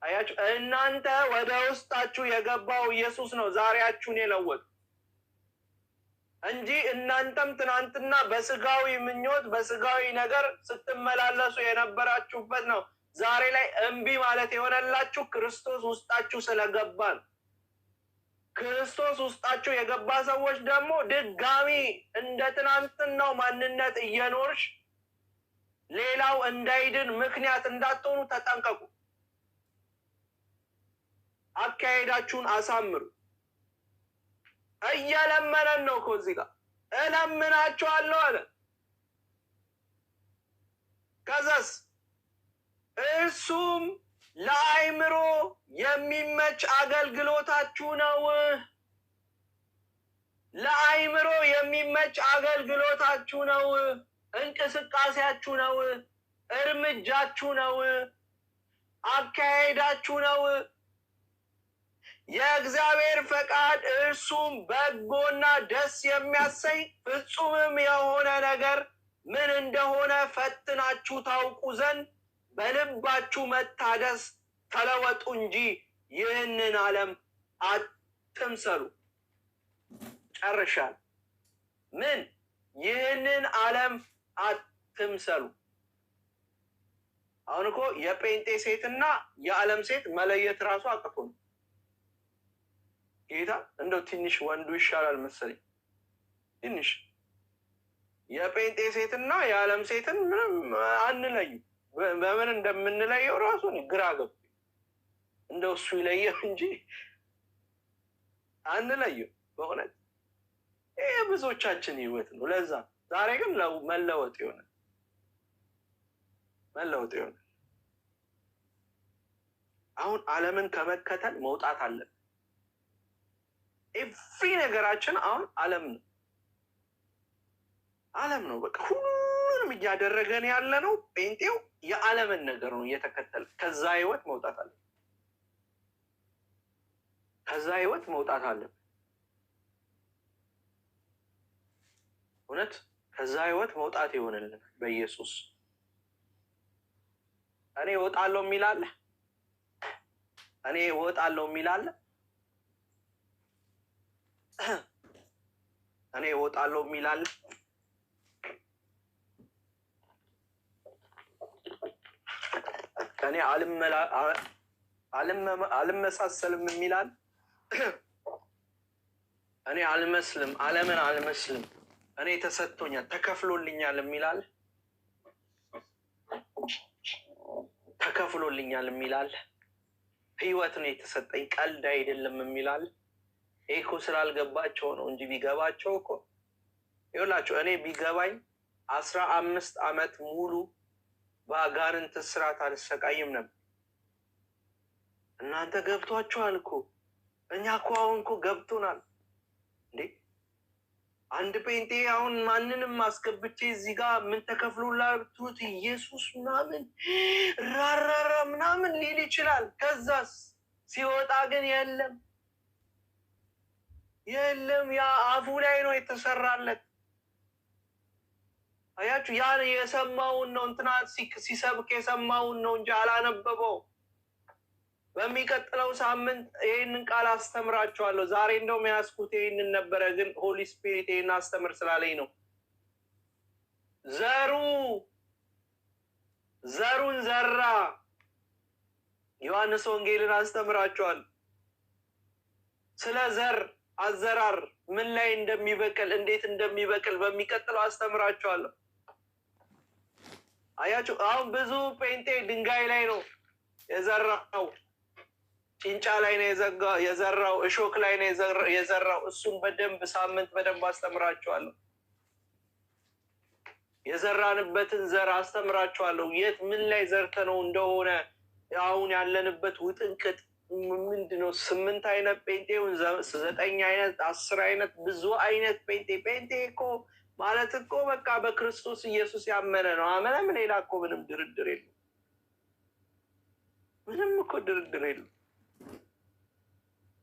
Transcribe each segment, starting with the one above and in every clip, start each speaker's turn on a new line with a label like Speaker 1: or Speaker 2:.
Speaker 1: አያችሁ እናንተ ወደ ውስጣችሁ የገባው ኢየሱስ ነው ዛሬያችሁን የለወጠ እንጂ እናንተም ትናንትና በስጋዊ ምኞት በስጋዊ ነገር ስትመላለሱ የነበራችሁበት ነው ዛሬ ላይ እምቢ ማለት የሆነላችሁ ክርስቶስ ውስጣችሁ ስለገባ ነው። ክርስቶስ ውስጣችሁ የገባ ሰዎች ደግሞ ድጋሚ እንደ ትናንትናው ማንነት እየኖርሽ ሌላው እንዳይድን ምክንያት እንዳትሆኑ ተጠንቀቁ። አካሄዳችሁን አሳምሩ። እየለመነን ነው እኮ እዚህ ጋር እለምናችኋለሁ አለ። ከዛስ እሱም ለአይምሮ የሚመች አገልግሎታችሁ ነው። ለአይምሮ የሚመች አገልግሎታችሁ ነው። እንቅስቃሴያችሁ ነው። እርምጃችሁ ነው። አካሄዳችሁ ነው። የእግዚአብሔር ፈቃድ እርሱም በጎና ደስ የሚያሰኝ ፍጹምም የሆነ ነገር ምን እንደሆነ ፈትናችሁ ታውቁ ዘንድ በልባችሁ መታደስ ተለወጡ እንጂ ይህንን ዓለም አትምሰሉ። ጨርሻል። ምን ይህንን ዓለም አትምሰሉ። አሁን እኮ የጴንጤ ሴትና የዓለም ሴት መለየት ራሱ አቅቶ ነው። ጌታ እንደው ትንሽ ወንዱ ይሻላል መሰለኝ። ትንሽ የጴንጤ ሴትና የዓለም ሴትን ምንም አንለዩ። በምን እንደምንለየው ራሱ ግራ ገብ እንደው እሱ ይለየው እንጂ አንለየው። በእውነት ይሄ ብዙዎቻችን ህይወት ነው። ለዛ ዛሬ ግን መለወጥ ይሆናል። አሁን ዓለምን ከመከተል መውጣት አለን። ኤቭሪ ነገራችን አሁን ዓለም ነው። በቃ ሁሉንም እያደረገን ያለ ነው። ጴንጤው የዓለምን ነገር ነው እየተከተለ። ከዛ ህይወት መውጣት አለን። እውነት ከዛ ህይወት መውጣት ይሆንልን በኢየሱስ። እኔ እወጣለሁ የሚላለ እኔ እወጣለሁ የሚላለ እኔ አልመሳሰልም የሚላል። እኔ አልመስልም፣ ዓለምን አልመስልም፣ እኔ ተሰጥቶኛል፣ ተከፍሎልኛል የሚላል። ህይወት ነው የተሰጠኝ፣ ቀልድ አይደለም የሚላል። ይሄ እኮ ስላልገባቸው ነው እንጂ ቢገባቸው እኮ ይኸውላችሁ፣ እኔ ቢገባኝ 15 ዓመት ሙሉ በአጋንንት እስራት አልሰቃይም ነበር። እናንተ ገብቷችኋል እኮ። እኛ እኮ አሁን እኮ ገብቶናል እንዴ። አንድ ጴንጤ አሁን ማንንም አስገብቼ እዚህ ጋር ምን ተከፍሎላችሁት ኢየሱስ ምናምን ራራራ ምናምን ሊል ይችላል። ከዛስ ሲወጣ ግን የለም ያ አፉ ላይ ነው የተሰራለት። አያችሁ፣ ያ የሰማውን ነው እንትና ሲሰብክ የሰማውን ነው እንጂ አላነበበው። በሚቀጥለው ሳምንት ይህንን ቃል አስተምራችኋለሁ። ዛሬ እንደውም ያስኩት ይህንን ነበረ፣ ግን ሆሊ ስፒሪት ይህን አስተምር ስላለኝ ነው። ዘሩን ዘራ። ዮሐንስ ወንጌልን አስተምራችኋለሁ። ስለ ዘር አዘራር ምን ላይ እንደሚበቅል እንዴት እንደሚበቅል በሚቀጥለው አስተምራችኋለሁ። አያችሁ፣ አሁን ብዙ ጴንጤ ድንጋይ ላይ ነው የዘራው፣ ጭንጫ ላይ ነው የዘራው፣ እሾክ ላይ ነው የዘራው። እሱን ሳምንት በደንብ አስተምራችኋለሁ። የዘራንበትን ዘር አስተምራችኋለሁ። የት ምን ላይ ዘርተ ነው እንደሆነ አሁን ያለንበት ውጥንቅጥ ምንድነው? 8 አይነት ጴንጤውን 9 አይነት 10 አይነት ብዙ አይነት ጴንጤ እኮ ማለት እኮ በቃ በክርስቶስ ኢየሱስ ያመነ ነው። አመነም ሌላ እኮ ምንም ድርድር የለም።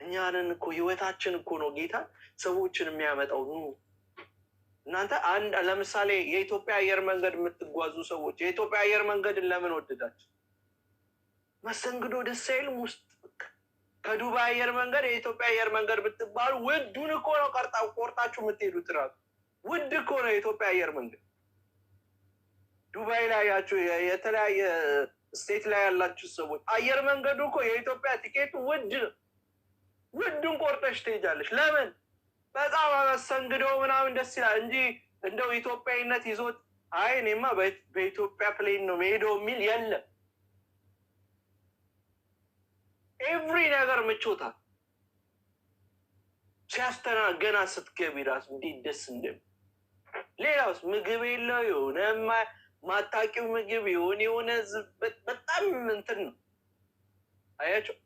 Speaker 1: እኛንን እኮ ህይወታችን እኮ ነው ጌታ ሰዎችን የሚያመጣው። እናንተ ለምሳሌ የኢትዮጵያ አየር መንገድ የምትጓዙ ሰዎች የኢትዮጵያ አየር መንገድን ለምን ወደዳችሁ? መስተንግዶ ደስ አይልም ውስጥ ከዱባይ አየር መንገድ የኢትዮጵያ አየር መንገድ ብትባሉ ውዱን እኮ ነው ቆርጣችሁ የምትሄዱት። ራሱ ውድ እኮ ነው የኢትዮጵያ አየር መንገድ። ዱባይ ላይ ያችሁ የተለያየ ስቴት ላይ ያላችሁ ሰዎች አየር መንገዱ እኮ የኢትዮጵያ ቲኬቱ ውድ ነው። ውዱን ቆርጠሽ ትሄጃለሽ። ለምን? በጣም መስተንግዶ ምናምን ደስ ይላል እንጂ እንደው ኢትዮጵያዊነት ይዞት አይ እኔማ በኢትዮጵያ ፕሌን ነው መሄደው የሚል የለም። ኤቭሪ ነገር ምቾታል። ሲያስተናገና ስትገቢ ራሱ እንዴት ደስ እንደም ሌላውስ ምግብ የለው የሆነ ማታቂው ምግብ የሆነ በጣም እንትን ነው። አያቸው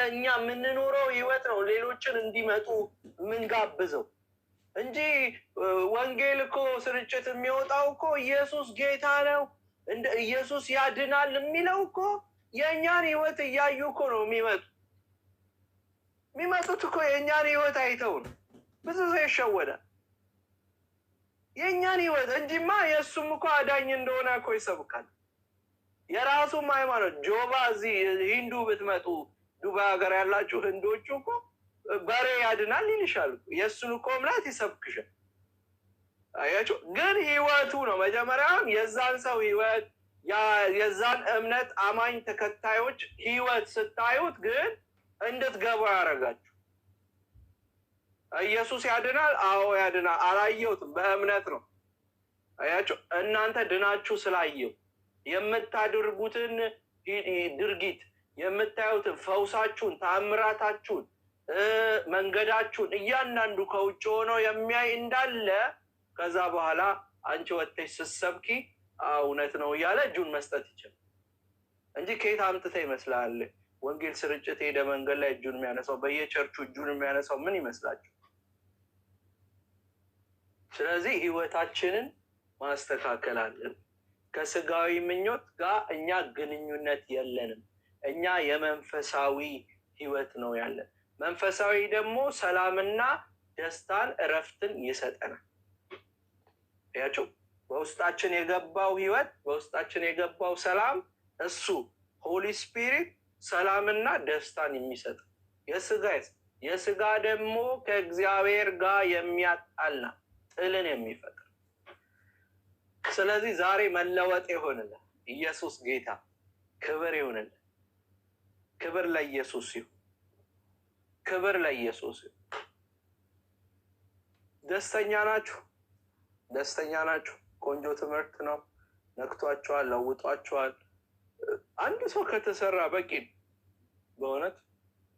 Speaker 1: እኛ የምንኖረው ህይወት ነው ሌሎችን እንዲመጡ የምንጋብዘው እንጂ ወንጌል እኮ ስርጭት የሚወጣው እኮ ኢየሱስ ጌታ ነው እንደ ኢየሱስ ያድናል የሚለው እኮ የእኛን ህይወት እያዩ እኮ ነው የሚመጡት እኮ የእኛን ህይወት አይተው ነው። ብዙ ሰው ይሸወዳል። የእኛን ህይወት እንጂማ የእሱም እኮ አዳኝ እንደሆነ እኮ ይሰብካል። የራሱም ሃይማኖት ጆባ እዚህ ሂንዱ ብትመጡ ዱባይ ሀገር ያላችሁ ህንዶቹ እኮ በሬ ያድናል ይልሻል። የእሱን እኮ እምነት ይሰብክሻል። አያችሁ ግን ህይወቱ ነው መጀመሪያም የዛን ሰው ህይወት የዛን እምነት አማኝ ተከታዮች ህይወት ስታዩት ግን እንድትገባ ያደርጋችሁ። ኢየሱስ ያድናል? አዎ ያድናል። አላየሁትም፣ በእምነት ነው። አያችሁ እናንተ ድናችሁ ስላየው የምታደርጉትን ድርጊት የምታዩትን ፈውሳችሁን፣ ታምራታችሁን፣ መንገዳችሁን እያንዳንዱ ከውጭ ሆኖ የሚያይ እንዳለ ከዛ በኋላ አንቺ ወጥተሽ ስትሰብኪ እውነት ነው እያለ እጁን መስጠት ይችላል እንጂ ከየት አምጥተ ይመስላል? ወንጌል ስርጭት ሄደ መንገድ ላይ እጁን የሚያነሳው በየቸርቹ እጁን የሚያነሳው ምን ይመስላችሁ? ስለዚህ ህይወታችንን ማስተካከል አለን። ከስጋዊ ምኞት ጋር እኛ ግንኙነት የለንም። እኛ የመንፈሳዊ ህይወት ነው ያለን። መንፈሳዊ ደግሞ ሰላምና ደስታን እረፍትን ይሰጠናል። ያቸው በውስጣችን የገባው ህይወት በውስጣችን የገባው ሰላም እሱ ሆሊ ስፒሪት ሰላምና ደስታን የሚሰጥ የስጋ ደግሞ ከእግዚአብሔር ጋር የሚያጣላ ጥልን የሚፈጥር። ስለዚህ ዛሬ መለወጥ ይሆንልን። ኢየሱስ ጌታ፣ ክብር ይሆንልን። ክብር ለኢየሱስ ይሁን። ክብር ለኢየሱስ ይሁን። ደስተኛ ናችሁ? ደስተኛ ናችሁ? ቆንጆ ትምህርት ነው። ነክቷቸዋል፣ ለውጧቸዋል። አንድ ሰው ከተሰራ በቂ ነው። በእውነት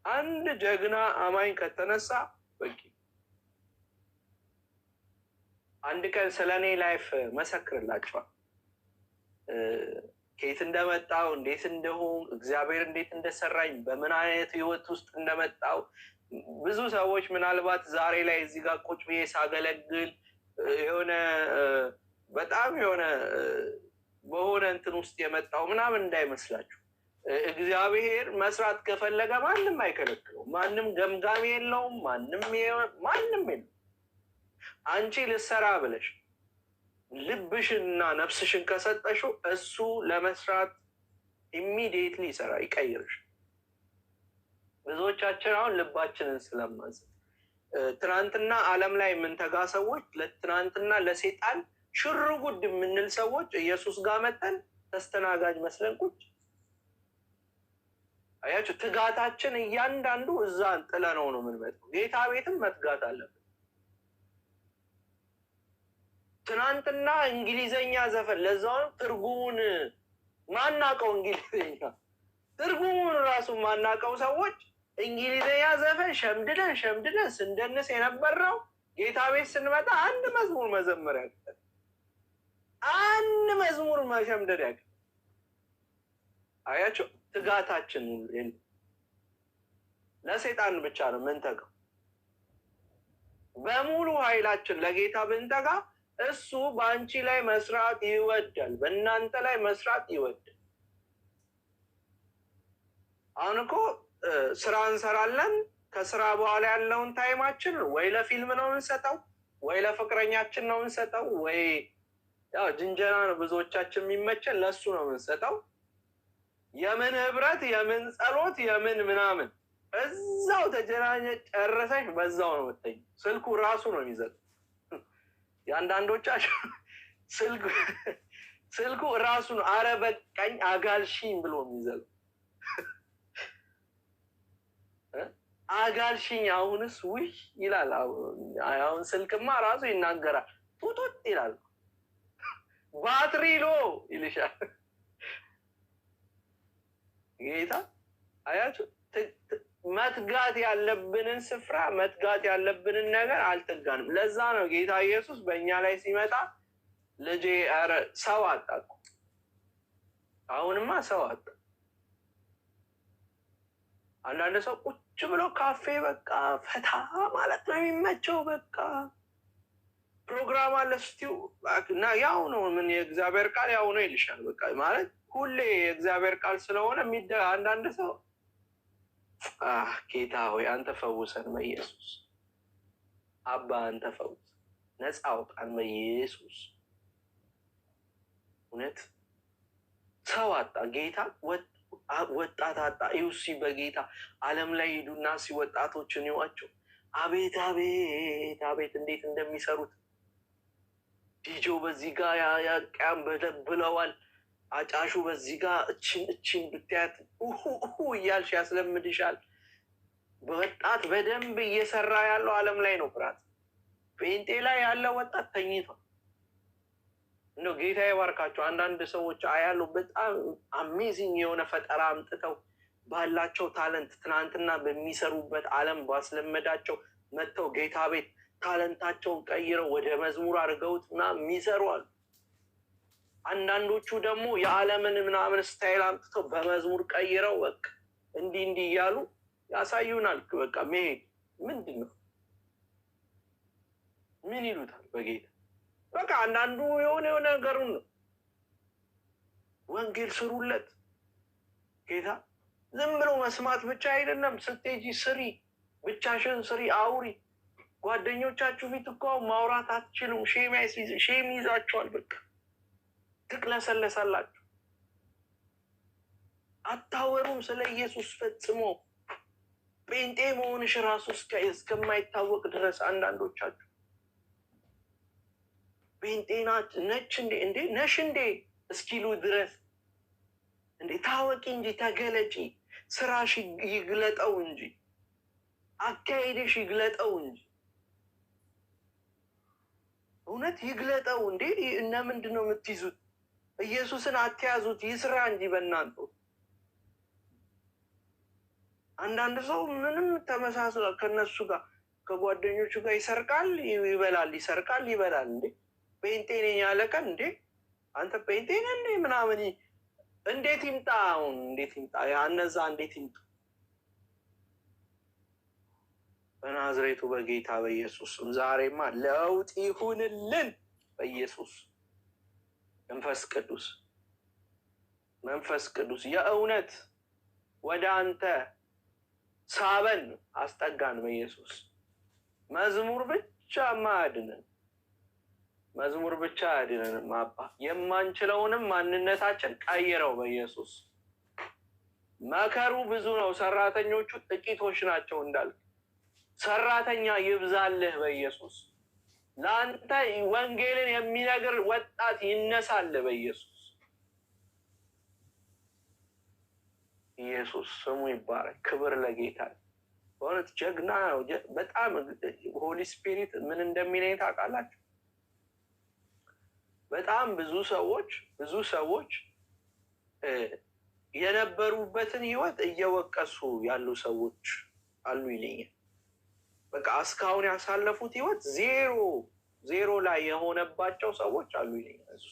Speaker 1: አንድ ጀግና አማኝ ከተነሳ በቂ። አንድ ቀን ስለ እኔ ላይፍ መሰክርላቸዋል። ከየት እንደመጣው፣ እንዴት እንደሆን፣ እግዚአብሔር እንዴት እንደሰራኝ፣ በምን አይነት ህይወት ውስጥ እንደመጣው ብዙ ሰዎች ምናልባት ዛሬ ላይ እዚህ ጋር ቁጭ ብዬ ሳገለግል የሆነ በጣም የሆነ በሆነ እንትን ውስጥ የመጣው ምናምን እንዳይመስላችሁ። እግዚአብሔር መስራት ከፈለገ ማንም አይከለክለውም። ማንም ገምጋሚ የለውም። ማንም የለም። አንቺ ልሰራ ብለሽ ልብሽንና ነፍስሽን ከሰጠሽው እሱ ለመስራት ኢሚዲየትሊ ይሰራ፣ ይቀይርሽ። ብዙዎቻችን አሁን ልባችንን ስለማንሰጥ ትናንትና ዓለም ላይ የምንተጋ ሰዎች ለትናንትና ለሴጣን ሽርጉድ የምንል ሰዎች ኢየሱስ ጋር መጠን ተስተናጋጅ መስለን ቁጭ። አያችሁ ትጋታችን እያንዳንዱ እዛን ጥለነው ነው የምንመጣው። ጌታ ቤትም መትጋት አለብን። ትናንትና እንግሊዘኛ ዘፈን ለዛውን ትርጉሙን ማናቀው እንግሊዘኛ ትርጉሙን ራሱ ማናቀው ሰዎች እንግሊዘኛ ዘፈን ሸምድደን ስንደንስ የነበረው ጌታ ቤት ስንመጣ አንድ መዝሙር መዘመር ያቅተን፣ አንድ መዝሙር መሸምደድ ያቅተን። አያችሁ ትጋታችን ለሰይጣን ብቻ ነው ምንተጋው። በሙሉ ኃይላችን ለጌታ ብንተጋ እሱ በአንቺ ላይ መስራት ይወዳል፣ በእናንተ ላይ መስራት ይወዳል። አሁን እኮ ስራ እንሰራለን። ከስራ በኋላ ያለውን ታይማችን ወይ ለፊልም ነው እንሰጠው፣ ወይ ለፍቅረኛችን ነው እንሰጠው፣ ወይ ያው ጅንጀና ነው ብዙዎቻችን የሚመቸን፣ ለሱ ነው የምንሰጠው። የምን ህብረት፣ የምን ጸሎት፣ የምን ምናምን እዛው ተጀናኘ ጨረሰሽ፣ በዛው ነው የምትተኝ። ስልኩ ራሱ ነው የሚዘጥ። የአንዳንዶቻችሁ ስልኩ ራሱ ነው አረ በቃኝ አጋልሽኝ ብሎ የሚዘጥ። አጋልሽኝ አሁንስ ውይ ይላል። አሁን ስልክማ ራሱ ይናገራል። ጡጡጥ ይላል። ባትሪ ሎ ይልሻል። ጌታ አያችሁ፣ መትጋት ያለብንን ስፍራ መትጋት ያለብንን ነገር አልተጋንም። ለዛ ነው ጌታ ኢየሱስ በእኛ ላይ ሲመጣ ልጄ ኧረ ሰው አጣቁ። አሁንማ ሰው አጣ። አንዳንድ ሰው ቁጭ ብሎ ካፌ በቃ ፈታ ማለት ነው የሚመቸው። በቃ ፕሮግራም አለ ስቲው እና ያው ነው ምን የእግዚአብሔር ቃል ያው ነው ይልሻል። በቃ ማለት ሁሌ የእግዚአብሔር ቃል ስለሆነ አንዳንድ ሰው ጌታ ሆይ አንተ ፈውሰን በኢየሱስ አባ አንተ ፈውስ፣ ነፃ አውጣን በኢየሱስ። እውነት ሰው አጣ ጌታ ወጣት አጣ። ይውሲ በጌታ ዓለም ላይ ሄዱና ወጣቶችን ይዋቸው። አቤት አቤት አቤት እንዴት እንደሚሰሩት ዲጆ በዚህ ጋር ያቃም ብለዋል። አጫሹ በዚህ ጋር እችን ብታያት እያልሽ ያስለምድሻል። በወጣት በደንብ እየሰራ ያለው ዓለም ላይ ነው ፍርሃት። ጴንጤ ላይ ያለ ወጣት ተኝቷል። እንደው ጌታ ይባርካቸው። አንዳንድ ሰዎች አያለው በጣም አሜዚንግ የሆነ ፈጠራ አምጥተው ባላቸው ታለንት ትናንትና በሚሰሩበት ዓለም ባስለመዳቸው መጥተው ጌታ ቤት ታለንታቸውን ቀይረው ወደ መዝሙር አድርገውት ምናምን የሚሰሩ አሉ። አንዳንዶቹ ደግሞ የዓለምን ምናምን ስታይል አምጥተው በመዝሙር ቀይረው በቃ እንዲህ እንዲህ እያሉ ያሳዩናል። በቃ መሄድ ምንድን ነው? ምን ይሉታል በጌታ በቃ አንዳንዱ የሆነ ነገሩን ነው። ወንጌል ስሩለት። ጌታ ዝም ብሎ መስማት ብቻ አይደለም። ስትሄጂ ስሪ፣ ብቻሽን ስሪ፣ አውሪ። ጓደኞቻችሁ ፊት እኮ ማውራት አትችሉም። ሼም ይዛችኋል። በቃ ትቅለሰለሳላችሁ። አታወሩም ስለ ኢየሱስ ፈጽሞ። ጴንጤ መሆንሽ ራሱ እስከማይታወቅ ድረስ አንዳንዶቻችሁ ጴንጤና ነች እንዴ ነሽ እንዴ እስኪሉ ድረስ እንዴ ታወቂ እንጂ ተገለጪ። ስራሽ ይግለጠው እንጂ አካሄድሽ ይግለጠው እንጂ እውነት ይግለጠው እንዴ። እና ምንድን ነው የምትይዙት? ኢየሱስን አትያዙት፣ ይስራ እንጂ በእናንተ። አንዳንድ ሰው ምንም ተመሳስሏል ከነሱ ጋር ከጓደኞቹ ጋር ይሰርቃል፣ ይበላል፣ ይሰርቃል፣ ይበላል። እንዴ ጴንጤ ነኝ ያለ ቀን እንዴ አንተ ጴንጤ ነህ እንዴ ምናምን እንዴት ይምጣ? አሁን እንዴት ይምጣ? ያነዛ እንዴት ይምጣ? በናዝሬቱ በጌታ በኢየሱስም ዛሬማ ለውጥ ይሁንልን በኢየሱስ። መንፈስ ቅዱስ የእውነት ወደ አንተ ሳበን፣ አስጠጋን በኢየሱስ። መዝሙር ብቻ ማያድነን፣ መዝሙር ብቻ አያድነንም አባ። የማንችለውንም ማንነታችን ቀይረው በኢየሱስ። መከሩ ብዙ ነው፣ ሰራተኞቹ ጥቂቶች ናቸው እንዳልክ ሰራተኛ ይብዛልህ በኢየሱስ። ለአንተ ወንጌልን የሚነግር ወጣት ይነሳልህ በኢየሱስ። ኢየሱስ ስሙ ይባረክ። ክብር ለጌታ። በእውነት ጀግና ነው በጣም። ሆሊ ስፒሪት ምን እንደሚለኝ ታውቃላችሁ? በጣም ብዙ ሰዎች የነበሩበትን ህይወት እየወቀሱ ያሉ ሰዎች አሉ ይለኛል። በቃ እስካሁን ያሳለፉት ህይወት ዜሮ ላይ የሆነባቸው ሰዎች አሉ ይለኛል።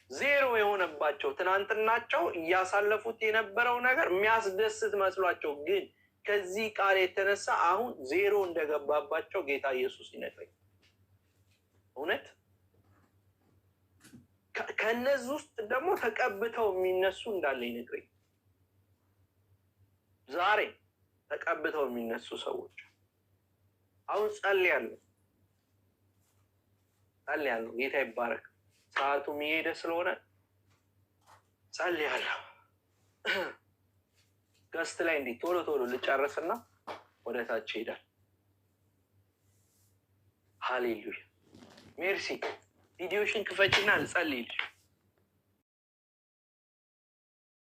Speaker 1: ዜሮ የሆነባቸው ትናንትናቸው እያሳለፉት የነበረው ነገር የሚያስደስት መስሏቸው፣ ግን ከዚህ ቃል የተነሳ አሁን ዜሮ እንደገባባቸው ጌታ ኢየሱስ ይነግረኛል። እውነት ከነዚህ ውስጥ ደግሞ ተቀብተው የሚነሱ እንዳለ ይነግረኛል። ዛሬ ተቀብተው የሚነሱ ሰዎች አሁን ጸልያለሁ። ጸልያለሁ። ጌታ ይባረክ። ሰዓቱ የሚሄደ ስለሆነ ጸልያለሁ። ገስት ላይ እንዲህ ቶሎ ቶሎ ልጨርስና ወደ ታች ይሄዳል። ሃሌሉያ ሜርሲ። ቪዲዮሽን ክፈችና ልጸልይልሽ።